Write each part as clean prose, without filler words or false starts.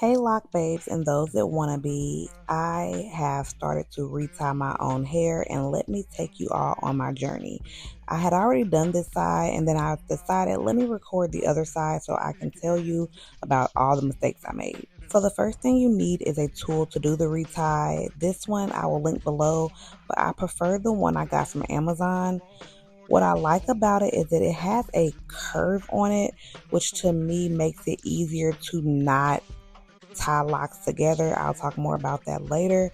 Hey lock babes and those that want to be, I have started to retie my own hair, and let me take you all on my journey. I had already done this side, and then I decided let me record the other side so I can tell you about all the mistakes I made. So the first thing you need is a tool to do the retie. This one I will link below, but I prefer the one I got from Amazon. What I like about it is that it has a curve on it, which to me makes it easier to not tie locks together. I'll talk more about that later,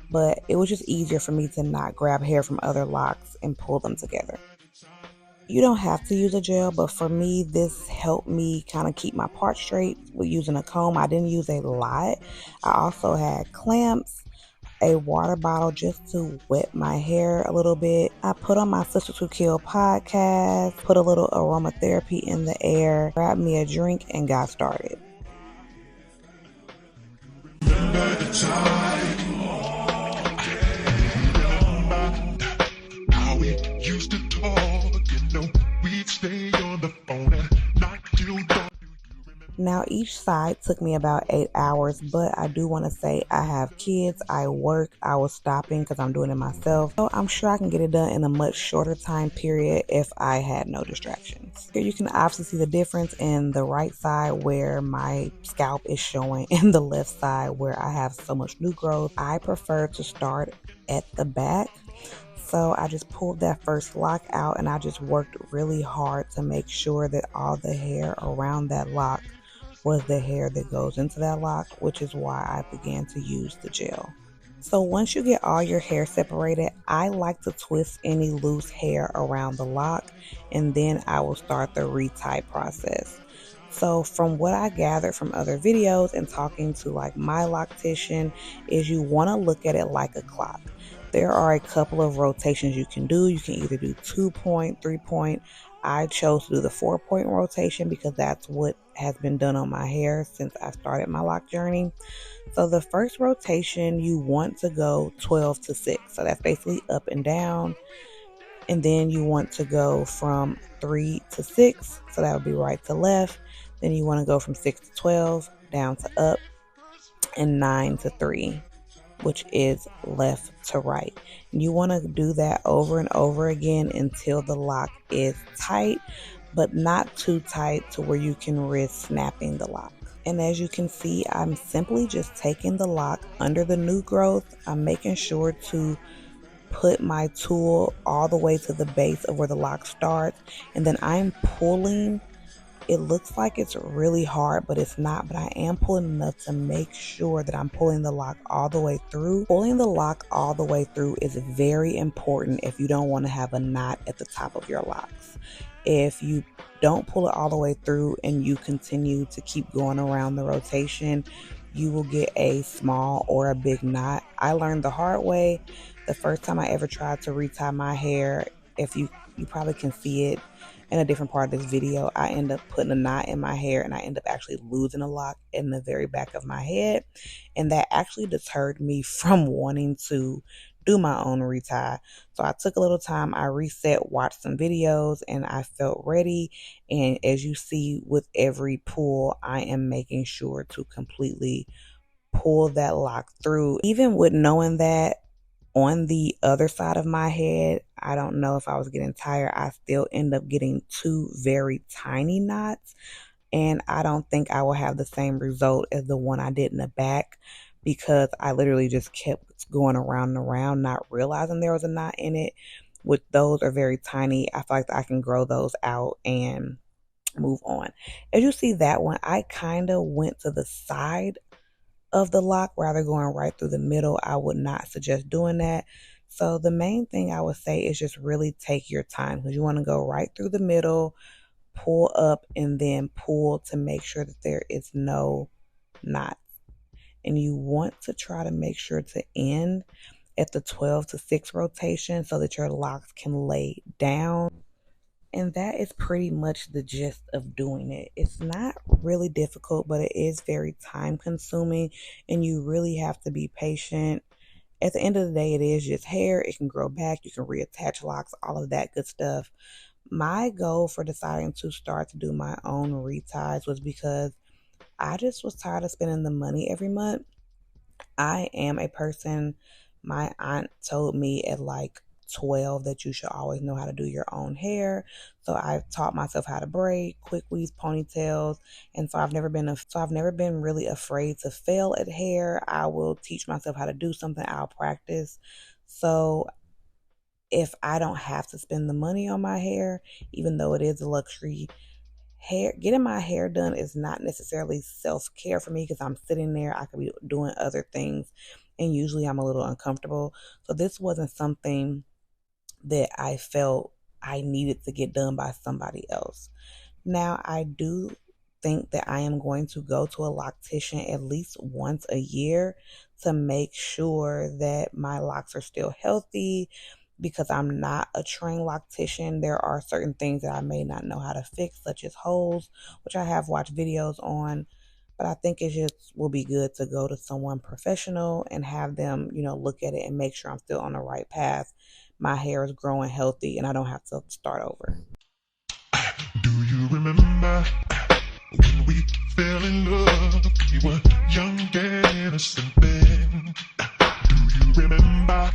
but it was just easier for me to not grab hair from other locks and pull them together. You don't have to use a gel, but for me, this helped me kind of keep my part straight with using a comb. I didn't use a lot. I also had clamps, a water bottle just to wet my hair a little bit. I put on my Sisters Who Kill podcast, put a little aromatherapy in the air, grabbed me a drink, and got started. How we used to talk, we'd stay on the phone and not till dawn. Now, each side took me about 8 hours, but I do want to say I have kids, I work, I was stopping because I'm doing it myself. So I'm sure I can get it done in a much shorter time period if I had no distractions. Here you can obviously see the difference in the right side where my scalp is showing and the left side where I have so much new growth. I prefer to start at the back. So I just pulled that first lock out and I just worked really hard to make sure that all the hair around that lock was the hair that goes into that lock, which is why I began to use the gel. So once you get all your hair separated, I like to twist any loose hair around the lock, and then I will start the retie process. So from what I gathered from other videos and talking to like my loctician is you want to look at it like a clock. There are a couple of rotations you can do. You can either do 2-point, 3-point. I chose to do the 4-point rotation because that's what has been done on my hair since I started my lock journey. So the first rotation, you want to go 12 to 6. So that's basically up and down. And then you want to go from 3 to 6. So that would be right to left. Then you want to go from 6 to 12, down to up, and 9 to 3, which is left to right. And you want to do that over and over again until the lock is tight, but not too tight to where you can risk snapping the lock. And as you can see, I'm simply just taking the lock under the new growth. I'm making sure to put my tool all the way to the base of where the lock starts, and then I'm pulling. It looks like it's really hard, but it's not. But I am pulling enough to make sure that I'm pulling the lock all the way through. Pulling the lock all the way through is very important if you don't want to have a knot at the top of your locks. If you don't pull it all the way through and you continue to keep going around the rotation, you will get a small or a big knot. I learned the hard way. The first time I ever tried to retie my hair, if you probably can see it in a different part of this video, I end up putting a knot in my hair and I end up actually losing a lock in the very back of my head. And that actually deterred me from wanting to do my own retie. So I took a little time, I reset, watched some videos, and I felt ready. And as you see with every pull, I am making sure to completely pull that lock through. Even with knowing that, on the other side of my head, I don't know if I was getting tired, I still end up getting 2 very tiny knots, and I don't think I will have the same result as the one I did in the back because I literally just kept going around and around, not realizing there was a knot in it. With those are very tiny, I feel like I can grow those out and move on. As you see that one, I kind of went to the side of the lock rather going right through the middle. I would not suggest doing that. So the main thing I would say is just really take your time because you want to go right through the middle, pull up, and then pull to make sure that there is no knot. And you want to try to make sure to end at the 12 to 6 rotation so that your locks can lay down. And that is pretty much the gist of doing it. It's not really difficult, but it is very time consuming and you really have to be patient. At the end of the day, it is just hair. It can grow back. You can reattach locks, all of that good stuff. My goal for deciding to start to do my own reties was because I just was tired of spending the money every month. I am a person, my aunt told me at like 12 that you should always know how to do your own hair. So I've taught myself how to braid, quick weaves, ponytails, and so I've never been really afraid to fail at hair. I will teach myself how to do something, I'll practice. So if I don't have to spend the money on my hair, even though it is a luxury, getting my hair done is not necessarily self-care for me because I'm sitting there, I could be doing other things, and usually I'm a little uncomfortable. So this wasn't something that I felt I needed to get done by somebody else. Now, I do think that I am going to go to a loctician at least once a year to make sure that my locks are still healthy. Because I'm not a trained loctician, there are certain things that I may not know how to fix, such as holes, which I have watched videos on. But I think it just will be good to go to someone professional and have them, look at it and make sure I'm still on the right path. My hair is growing healthy and I don't have to start over. Do you remember when we fell in love? We were young and innocent then. Do you remember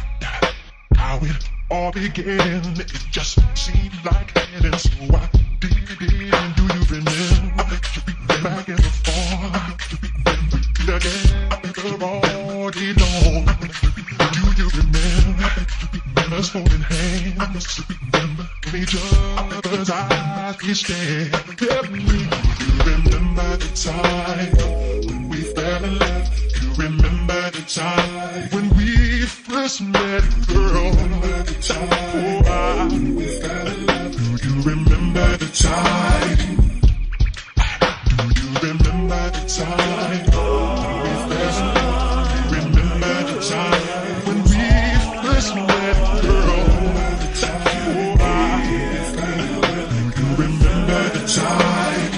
how it all began? It just seemed like heaven, so I did it. Do you remember back in the fall? When we did again all day long? Do you remember us holding hands? Remember in each other's eyes we stand. Tell me, do you remember the time when we fell in love? Do you remember the time when we first met, girl? Oh, do you remember the time? Do you remember the time when we first met? Do you remember the time when we first met, girl? Oh, do you remember the time?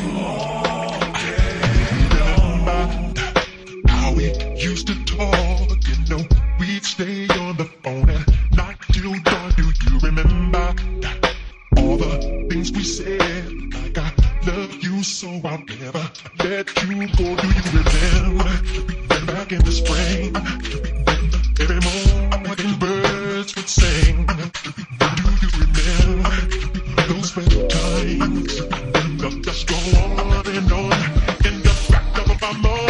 How we used to talk, we'd stay on the phone and not till dawn. Do you remember all the things we said? Like I love you so I'll never let you go. Do you remember back in the spring? Every morning birds would sing. Do you remember those special times? They'll just go on and on in the back of my mind.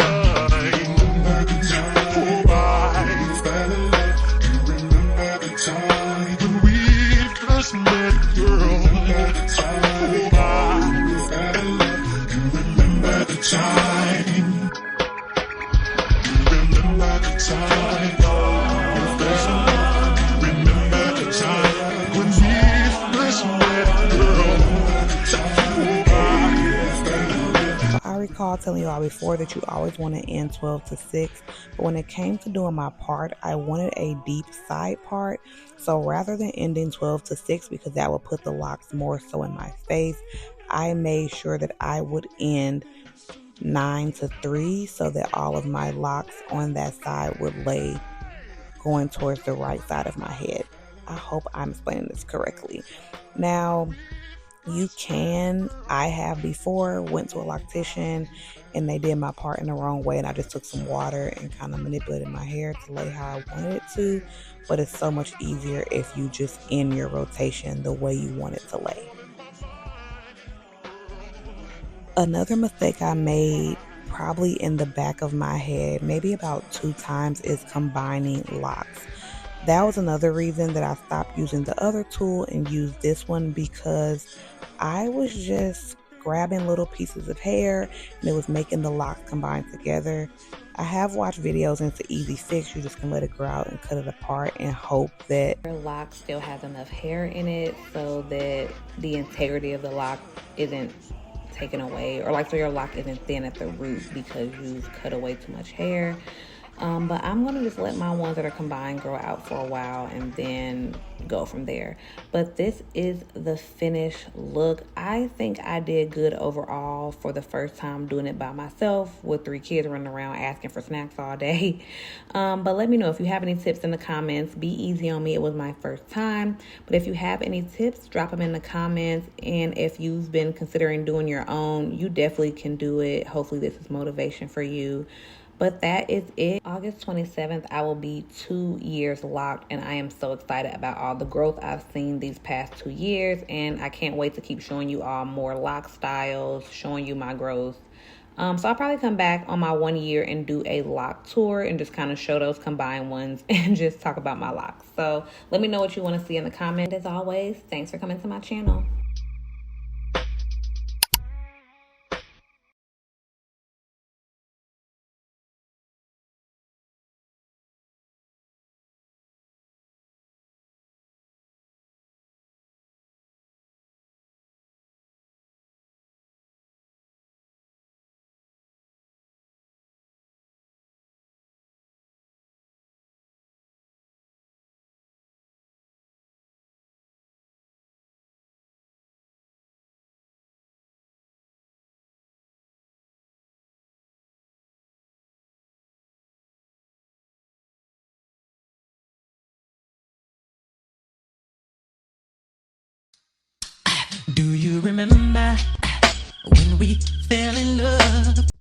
Oh, I fell in love. Do you remember the time when we first met, girl? Oh, I fell in love. Do you remember the time? Do you remember the time? Remember the time when we first met, girl? I recall telling you all before that you always want to end 12 to 6, but when it came to doing my part, I wanted a deep side part. So rather than ending 12 to 6, because that would put the locks more so in my face, I made sure that I would end 9 to 3 so that all of my locks on that side would lay going towards the right side of my head. I hope I'm explaining this correctly. Now, I have before went to a loctician and they did my part in the wrong way, and I just took some water and kind of manipulated my hair to lay how I wanted it to. But it's so much easier if you just end your rotation the way you want it to lay. Another mistake I made, probably in the back of my head, maybe about 2 times, is combining locks. That was another reason that I stopped using the other tool and used this one, because I was just grabbing little pieces of hair and it was making the locks combine together. I have watched videos and it's an easy fix. You just can let it grow out and cut it apart and hope that your lock still has enough hair in it so that the integrity of the lock isn't taken away, or like so your lock isn't thin at the root because you've cut away too much hair. But I'm gonna just let my ones that are combined grow out for a while and then go from there. But this is the finished look. I think I did good overall for the first time doing it by myself with 3 kids running around asking for snacks all day. But let me know if you have any tips in the comments. Be easy on me. It was my first time. But if you have any tips, drop them in the comments. And if you've been considering doing your own, you definitely can do it. Hopefully this is motivation for you. But that is it. August 27th, I will be 2 years locked, and I am so excited about all the growth I've seen these past 2 years, and I can't wait to keep showing you all more lock styles, showing you my growth. So I'll probably come back on my 1 year and do a lock tour and just kind of show those combined ones and just talk about my locks. So let me know what you want to see in the comments. As always, thanks for coming to my channel. Do you remember when we fell in love?